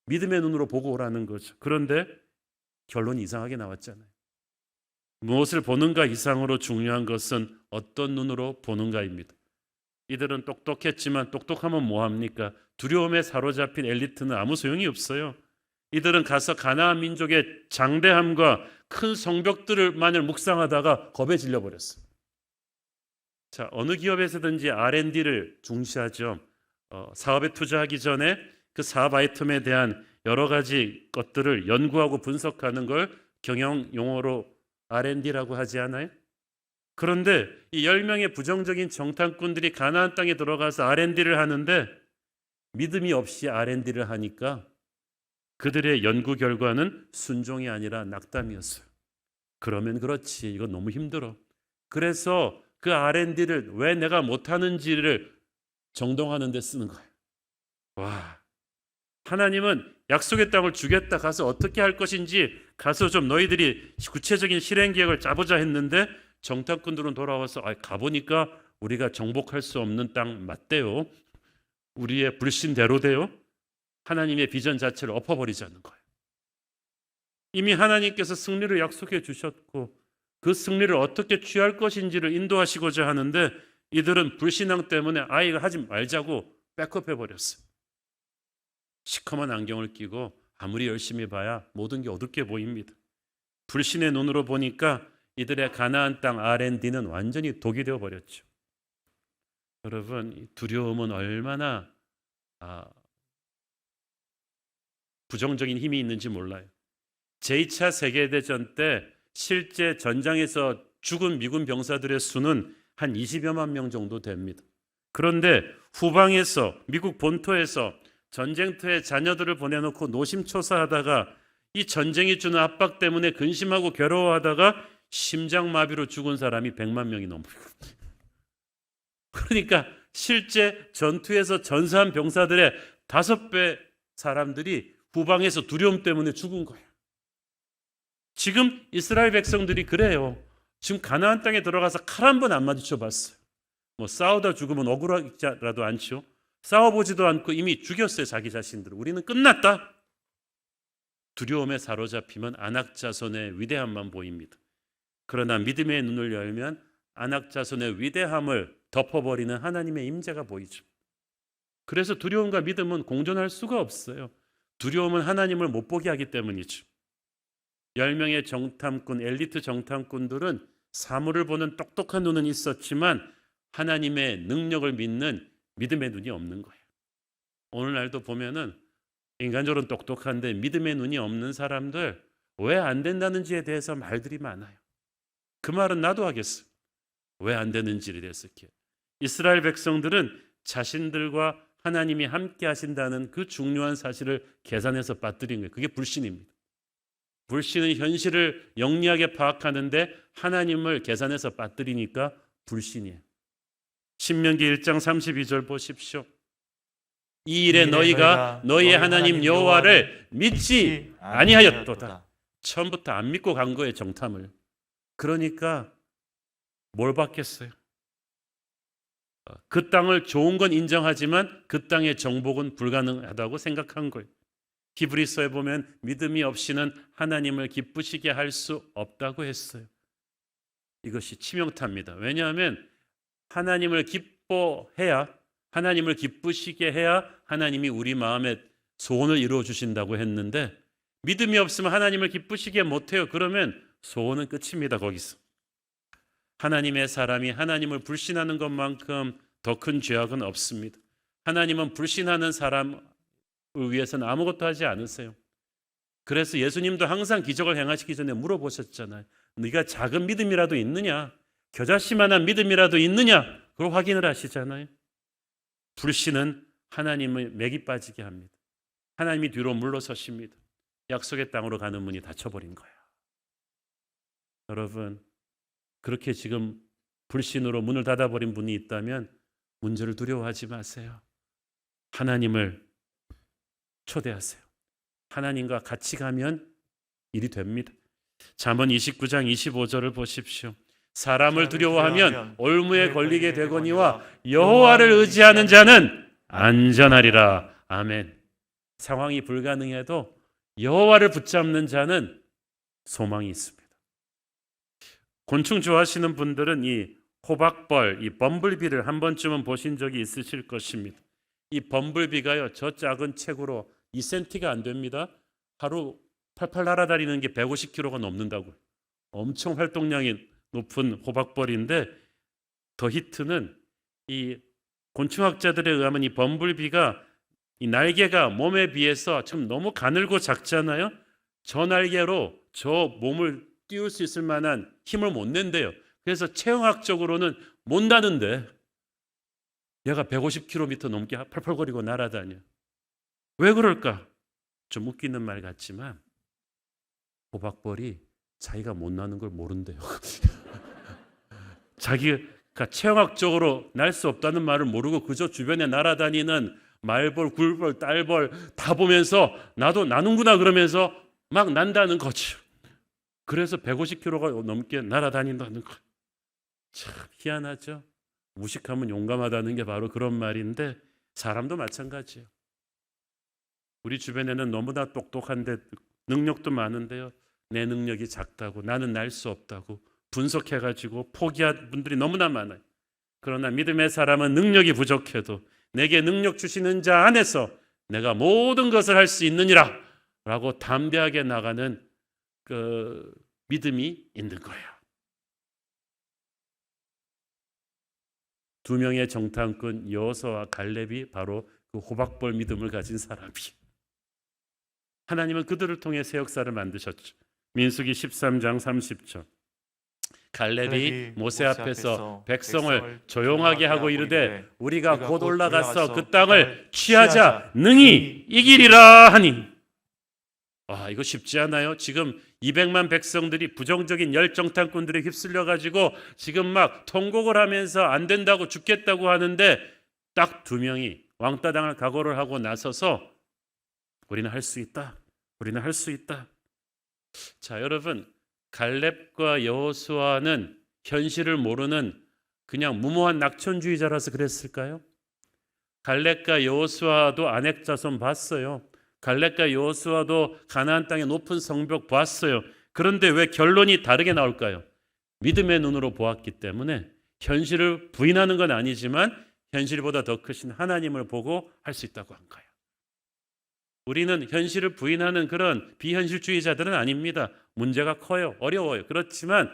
믿음의 눈으로 보고 오라는 거죠. 그런데 결론이 이상하게 나왔잖아요. 무엇을 보는가 이상으로 중요한 것은 어떤 눈으로 보는가입니다. 이들은 똑똑했지만 똑똑하면 뭐합니까? 두려움에 사로잡힌 엘리트는 아무 소용이 없어요. 이들은 가서 가나안 민족의 장대함과 큰 성벽들만을 묵상하다가 겁에 질려버렸어요. 자, 어느 기업에서든지 R&D를 중시하죠. 사업에 투자하기 전에 그 사업 아이템에 대한 여러 가지 것들을 연구하고 분석하는 걸 경영 용어로 R&D라고 하지 않아요? 그런데 이 10명의 부정적인 정탐꾼들이 가나안 땅에 들어가서 R&D를 하는데 믿음이 없이 R&D를 하니까 그들의 연구 결과는 순종이 아니라 낙담이었어요. 그러면 그렇지, 이건 너무 힘들어. 그래서 그 R&D를 왜 내가 못하는지를 정동하는 데 쓰는 거예요. 와, 하나님은 약속의 땅을 주겠다, 가서 어떻게 할 것인지 가서 좀 너희들이 구체적인 실행 계획을 짜보자 했는데 정탐꾼들은 돌아와서 가보니까 우리가 정복할 수 없는 땅 맞대요. 우리의 불신대로대요. 하나님의 비전 자체를 엎어버리자는 거예요. 이미 하나님께서 승리를 약속해 주셨고 그 승리를 어떻게 취할 것인지를 인도하시고자 하는데 이들은 불신앙 때문에 이거 하지 말자고 백업해버렸어요. 시커먼 안경을 끼고 아무리 열심히 봐야 모든 게 어둡게 보입니다. 불신의 눈으로 보니까 이들의 가나안 땅 R&D는 완전히 독이 되어 버렸죠. 여러분, 두려움은 얼마나 부정적인 힘이 있는지 몰라요. 제2차 세계대전 때 실제 전장에서 죽은 미군 병사들의 수는 한 20여만 명 정도 됩니다. 그런데 후방에서 미국 본토에서 전쟁터에 자녀들을 보내놓고 노심초사하다가 이 전쟁이 주는 압박 때문에 근심하고 괴로워하다가 심장마비로 죽은 사람이 100만 명이 넘어요. 그러니까 실제 전투에서 전사한 병사들의 5배 사람들이 후방에서 두려움 때문에 죽은 거예요. 지금 이스라엘 백성들이 그래요. 지금 가나안 땅에 들어가서 칼 한 번 안 마주쳐 봤어요. 뭐 싸우다 죽으면 억울하지라도 않죠. 싸워보지도 않고 이미 죽였어요, 자기 자신들을. 우리는 끝났다. 두려움에 사로잡히면 안악자손의 위대함만 보입니다. 그러나 믿음의 눈을 열면 안악자손의 위대함을 덮어버리는 하나님의 임재가 보이죠. 그래서 두려움과 믿음은 공존할 수가 없어요. 두려움은 하나님을 못 보게 하기 때문이죠. 10명의 정탐꾼, 엘리트 정탐꾼들은 사물을 보는 똑똑한 눈은 있었지만 하나님의 능력을 믿는 믿음의 눈이 없는 거예요. 오늘날도 보면은 인간적으로는 똑똑한데 믿음의 눈이 없는 사람들 왜 안 된다는지에 대해서 말들이 많아요. 그 말은 나도 하겠어. 왜 안 되는지에 대해서. 이스라엘 백성들은 자신들과 하나님이 함께 하신다는 그 중요한 사실을 계산해서 빠뜨린 거예요. 그게 불신입니다. 불신은 현실을 영리하게 파악하는데 하나님을 계산해서 빠뜨리니까 불신이에요. 신명기 1장 32절 보십시오. 이 일에 너희가 너희의 하나님 여호와를 믿지 아니하였도다. 처음부터 안 믿고 간 거예요, 정탐을. 그러니까 뭘 받겠어요? 그 땅을 좋은 건 인정하지만 그 땅의 정복은 불가능하다고 생각한 거예요. 히브리서에 보면 믿음이 없이는 하나님을 기쁘시게 할 수 없다고 했어요. 이것이 치명타입니다. 왜냐하면 하나님을 기뻐해야, 하나님을 기쁘시게 해야 하나님이 우리 마음에 소원을 이루어 주신다고 했는데 믿음이 없으면 하나님을 기쁘시게 못해요. 그러면 소원은 끝입니다. 거기서. 하나님의 사람이 하나님을 불신하는 것만큼 더 큰 죄악은 없습니다. 하나님은 불신하는 사람을 위해서는 아무것도 하지 않으세요. 그래서 예수님도 항상 기적을 행하시기 전에 물어보셨잖아요. 네가 작은 믿음이라도 있느냐? 겨자씨만한 믿음이라도 있느냐? 그걸 확인을 하시잖아요. 불신은 하나님의 맥이 빠지게 합니다. 하나님이 뒤로 물러서십니다. 약속의 땅으로 가는 문이 닫혀버린 거예요. 여러분, 그렇게 지금 불신으로 문을 닫아버린 분이 있다면 문제를 두려워하지 마세요. 하나님을 초대하세요. 하나님과 같이 가면 일이 됩니다. 잠언 29장 25절을 보십시오. 사람을 두려워하면 올무에 걸리게 되거니와 여호와를 의지하는 자는 안전하리라. 아멘. 상황이 불가능해도 여호와를 붙잡는 자는 소망이 있습니다. 곤충 좋아하시는 분들은 이 호박벌, 이 범블비를 한 번쯤은 보신 적이 있으실 것입니다. 이 범블비가요, 저 작은 체구로 2cm가 안 됩니다. 하루 팔팔 날아다니는 게 150kg가 넘는다고요. 엄청 활동량이 높은 호박벌인데 더 히트는 이 곤충학자들에 의하면 이 범블비가 이 날개가 몸에 비해서 좀 너무 가늘고 작잖아요. 저 날개로 저 몸을 띄울 수 있을 만한 힘을 못 낸대요. 그래서 체형학적으로는 못 나는데 얘가 150km 넘게 펄펄거리고 날아다녀. 왜 그럴까? 좀 웃기는 말 같지만 호박벌이 자기가 못 나는 걸 모른대요. 자기가 체형학적으로 날 수 없다는 말을 모르고 그저 주변에 날아다니는 말벌, 굴벌, 딸벌 다 보면서 나도 나는구나 그러면서 막 난다는 거죠. 그래서 150km가 넘게 날아다닌다는 거. 참 희한하죠. 무식하면 용감하다는 게 바로 그런 말인데 사람도 마찬가지예요. 우리 주변에는 너무나 똑똑한데 능력도 많은데요. 내 능력이 작다고, 나는 날 수 없다고 분석해가지고 포기한 분들이 너무나 많아요. 그러나 믿음의 사람은 능력이 부족해도 내게 능력 주시는 자 안에서 내가 모든 것을 할 수 있느니라 라고 담대하게 나가는 그 믿음이 있는 거예요. 두 명의 정탐꾼 여호수아와 갈렙이 바로 그 호박벌 믿음을 가진 사람이. 하나님은 그들을 통해 새 역사를 만드셨죠. 민수기 13장 30절. 갈렙이 모세 앞에서 백성을 조용하게 하고 이르되 우리가 곧 올라가서 그 땅을 취하자 능히 이기리라 하니. 이거 쉽지 않아요. 지금 200만 백성들이 부정적인 열정탐꾼들에 휩쓸려 가지고 지금 막 통곡을 하면서 안 된다고 죽겠다고 하는데 딱 두 명이 왕따 당할 각오를 하고 나서서 우리는 할 수 있다. 우리는 할 수 있다. 자, 여러분, 갈렙과 여호수아는 현실을 모르는 그냥 무모한 낙천주의자라서 그랬을까요? 갈렙과 여호수아도 아넥 자손 봤어요. 갈렙과 여호수아도 가나안 땅의 높은 성벽 봤어요. 그런데 왜 결론이 다르게 나올까요? 믿음의 눈으로 보았기 때문에 현실을 부인하는 건 아니지만 현실보다 더 크신 하나님을 보고 할 수 있다고 한 거예요. 우리는 현실을 부인하는 그런 비현실주의자들은 아닙니다. 문제가 커요. 어려워요. 그렇지만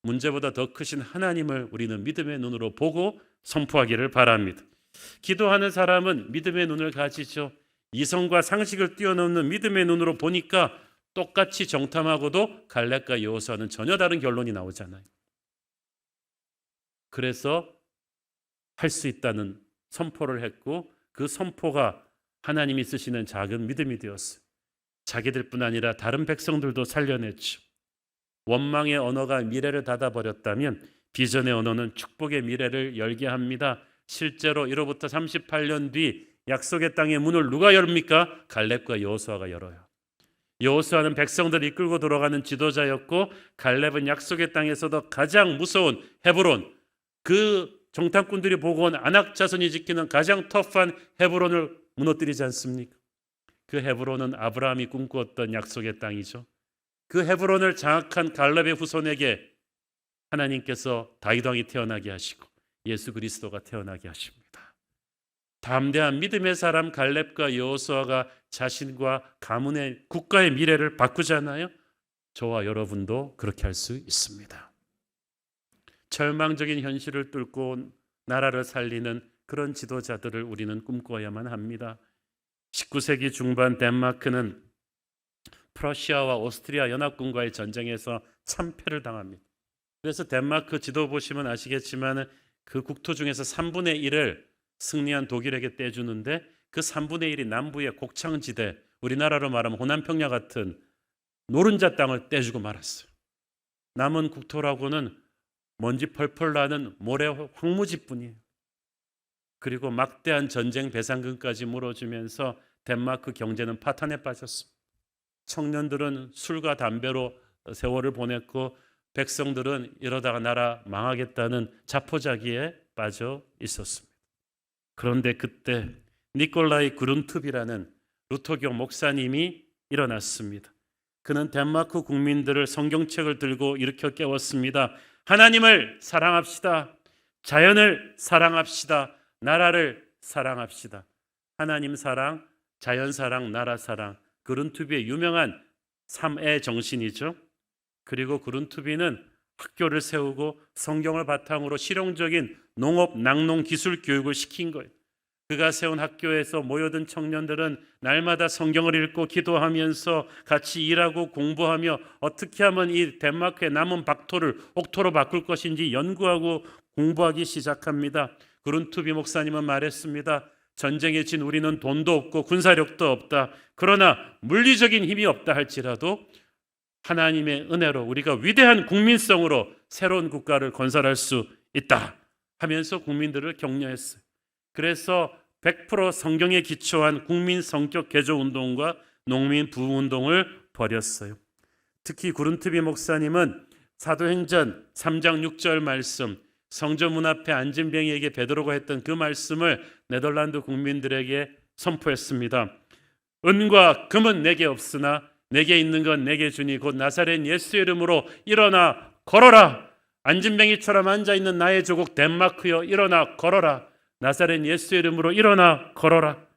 문제보다 더 크신 하나님을 우리는 믿음의 눈으로 보고 선포하기를 바랍니다. 기도하는 사람은 믿음의 눈을 가지죠. 이성과 상식을 뛰어넘는 믿음의 눈으로 보니까 똑같이 정탐하고도 갈렙과 여호수아는 전혀 다른 결론이 나오잖아요. 그래서 할 수 있다는 선포를 했고 그 선포가 하나님이 쓰시는 작은 믿음이 되었어요. 자기들뿐 아니라 다른 백성들도 살려냈죠. 원망의 언어가 미래를 닫아버렸다면 비전의 언어는 축복의 미래를 열게 합니다. 실제로 이로부터 38년 뒤 약속의 땅의 문을 누가 열입니까? 갈렙과 여호수아가 열어요. 여호수아는 백성들을 이끌고 돌아가는 지도자였고 갈렙은 약속의 땅에서도 가장 무서운 헤브론, 그 정탐꾼들이 보고 온 아낙 자손이 지키는 가장 터프한 헤브론을 무너뜨리지 않습니까? 그 헤브론은 아브라함이 꿈꾸었던 약속의 땅이죠. 그 헤브론을 장악한 갈렙의 후손에게 하나님께서 다윗 왕이 태어나게 하시고 예수 그리스도가 태어나게 하십니다. 담대한 믿음의 사람 갈렙과 여호수아가 자신과 가문의 국가의 미래를 바꾸잖아요. 저와 여러분도 그렇게 할 수 있습니다. 절망적인 현실을 뚫고 나라를 살리는 그런 지도자들을 우리는 꿈꿔야만 합니다. 19세기 중반 덴마크는 프러시아와 오스트리아 연합군과의 전쟁에서 참패를 당합니다. 그래서 덴마크 지도 보시면 아시겠지만 그 국토 중에서 3분의 1을 승리한 독일에게 떼주는데 그 3분의 1이 남부의 곡창지대, 우리나라로 말하면 호남평야 같은 노른자 땅을 떼주고 말았어요. 남은 국토라고는 먼지 펄펄 나는 모래 황무지뿐이에요. 그리고 막대한 전쟁 배상금까지 물어주면서 덴마크 경제는 파탄에 빠졌습니다. 청년들은 술과 담배로 세월을 보냈고 백성들은 이러다가 나라 망하겠다는 자포자기에 빠져 있었습니다. 그런데 그때 니콜라이 그룬투비라는 루터교 목사님이 일어났습니다. 그는 덴마크 국민들을 성경책을 들고 일으켜 깨웠습니다. 하나님을 사랑합시다. 자연을 사랑합시다. 나라를 사랑합시다. 하나님 사랑, 자연 사랑, 나라 사랑. 그룬투비의 유명한 3애 정신이죠. 그리고 그룬투비는 학교를 세우고 성경을 바탕으로 실용적인 농업, 낙농 기술 교육을 시킨 거예요. 그가 세운 학교에서 모여든 청년들은 날마다 성경을 읽고 기도하면서 같이 일하고 공부하며 어떻게 하면 이 덴마크의 남은 박토를 옥토로 바꿀 것인지 연구하고 공부하기 시작합니다. 그룬투비 목사님은 말했습니다. 전쟁에 진 우리는 돈도 없고 군사력도 없다. 그러나 물리적인 힘이 없다 할지라도 하나님의 은혜로 우리가 위대한 국민성으로 새로운 국가를 건설할 수 있다 하면서 국민들을 격려했어요. 그래서 100% 성경에 기초한 국민 성격 개조 운동과 농민 부흥 운동을 벌였어요. 특히 구른투비 목사님은 사도행전 3장 6절 말씀, 성전 앞에 앉은 뱅이에게 베드로가 했던 그 말씀을 네덜란드 국민들에게 선포했습니다. 은과 금은 내게 없으나 내게 있는 건 내게 주니 곧 나사렛 예수의 이름으로 일어나 걸어라. 앉은 뱅이처럼 앉아있는 나의 조국 덴마크여 일어나 걸어라. 나사렛 예수의 이름으로 일어나 걸어라.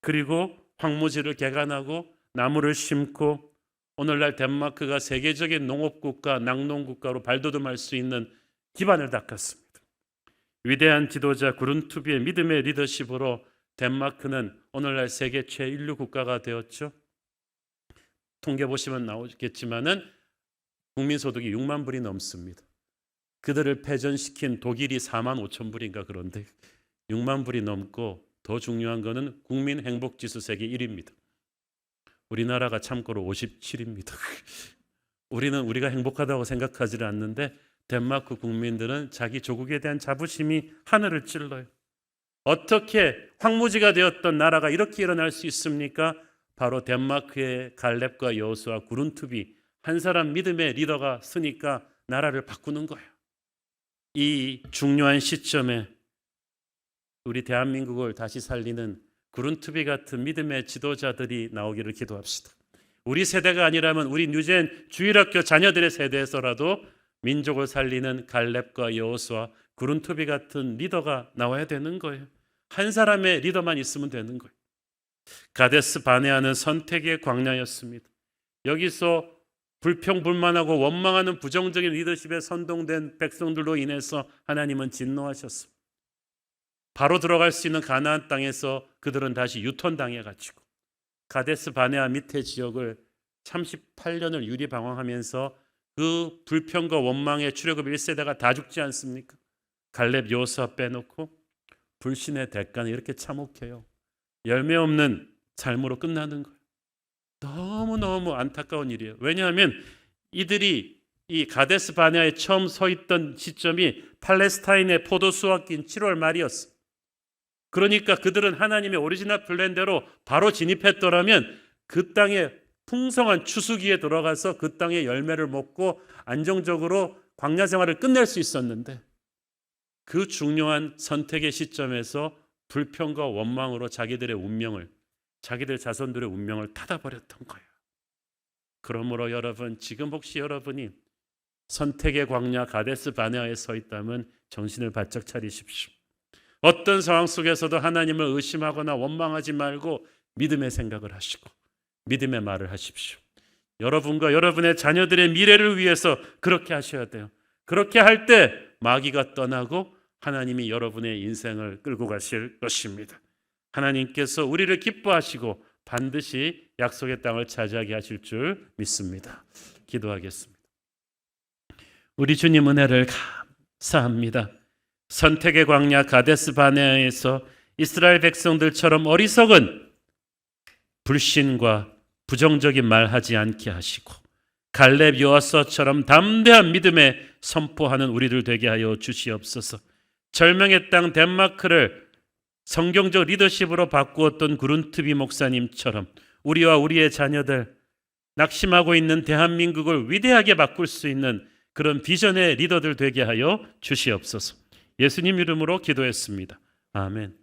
그리고 황무지를 개간하고 나무를 심고 오늘날 덴마크가 세계적인 농업국가, 낙농국가로 발돋움할 수 있는 기반을 닦았습니다. 위대한 지도자 구룬투비의 믿음의 리더십으로 덴마크는 오늘날 세계 최인류 국가가 되었죠. 통계 보시면 나오겠지만은 국민소득이 6만 불이 넘습니다. 그들을 패전시킨 독일이 4만 5천 불인가 그런데 6만 불이 넘고 더 중요한 거는 국민 행복지수 세계 1위입니다. 우리나라가 참고로 57입니다. 우리는 우리가 행복하다고 생각하지는 않는데 덴마크 국민들은 자기 조국에 대한 자부심이 하늘을 찔러요. 어떻게 황무지가 되었던 나라가 이렇게 일어날 수 있습니까? 바로 덴마크의 갈렙과 여호수아 구룬투비 한 사람 믿음의 리더가 쓰니까 나라를 바꾸는 거예요. 이 중요한 시점에 우리 대한민국을 다시 살리는 구룬투비 같은 믿음의 지도자들이 나오기를 기도합시다. 우리 세대가 아니라면 우리 뉴젠 주일학교 자녀들의 세대에서라도 민족을 살리는 갈렙과 여호수아 구룬투비 같은 리더가 나와야 되는 거예요. 한 사람의 리더만 있으면 되는 거예요. 가데스 바네아는 선택의 광야였습니다. 여기서 불평불만하고 원망하는 부정적인 리더십에 선동된 백성들로 인해서 하나님은 진노하셨습니다. 바로 들어갈 수 있는 가나안 땅에서 그들은 다시 유턴당해가지고 가데스 바네아 밑에 지역을 38년을 유리방황하면서 그 불평과 원망의 출애굽 1세대가 다 죽지 않습니까? 갈렙 여호수아 빼놓고 불신의 대가는 이렇게 참혹해요. 열매 없는 삶으로 끝나는 거예요. 너무너무 안타까운 일이에요. 왜냐하면 이들이 이 가데스 바네아에 처음 서 있던 시점이 팔레스타인의 포도 수확기인 7월 말이었어. 그러니까 그들은 하나님의 오리지널 플랜대로 바로 진입했더라면 그 땅에 풍성한 추수기에 들어가서 그 땅의 열매를 먹고 안정적으로 광야 생활을 끝낼 수 있었는데 그 중요한 선택의 시점에서 불평과 원망으로 자기들의 운명을, 자기들 자손들의 운명을 닫아버렸던 거예요. 그러므로 여러분, 지금 혹시 여러분이 선택의 광야 가데스 바네아에 서 있다면 정신을 바짝 차리십시오. 어떤 상황 속에서도 하나님을 의심하거나 원망하지 말고 믿음의 생각을 하시고 믿음의 말을 하십시오. 여러분과 여러분의 자녀들의 미래를 위해서 그렇게 하셔야 돼요. 그렇게 할 때 마귀가 떠나고 하나님이 여러분의 인생을 끌고 가실 것입니다. 하나님께서 우리를 기뻐하시고 반드시 약속의 땅을 차지하게 하실 줄 믿습니다. 기도하겠습니다. 우리 주님 은혜를 감사합니다. 선택의 광야 가데스 바네아에서 이스라엘 백성들처럼 어리석은 불신과 부정적인 말하지 않게 하시고 갈렙 여호수아처럼 담대한 믿음에 선포하는 우리들 되게 하여 주시옵소서. 절명의 땅 덴마크를 성경적 리더십으로 바꾸었던 구룬트비 목사님처럼 우리와 우리의 자녀들, 낙심하고 있는 대한민국을 위대하게 바꿀 수 있는 그런 비전의 리더들 되게 하여 주시옵소서. 예수님 이름으로 기도했습니다. 아멘.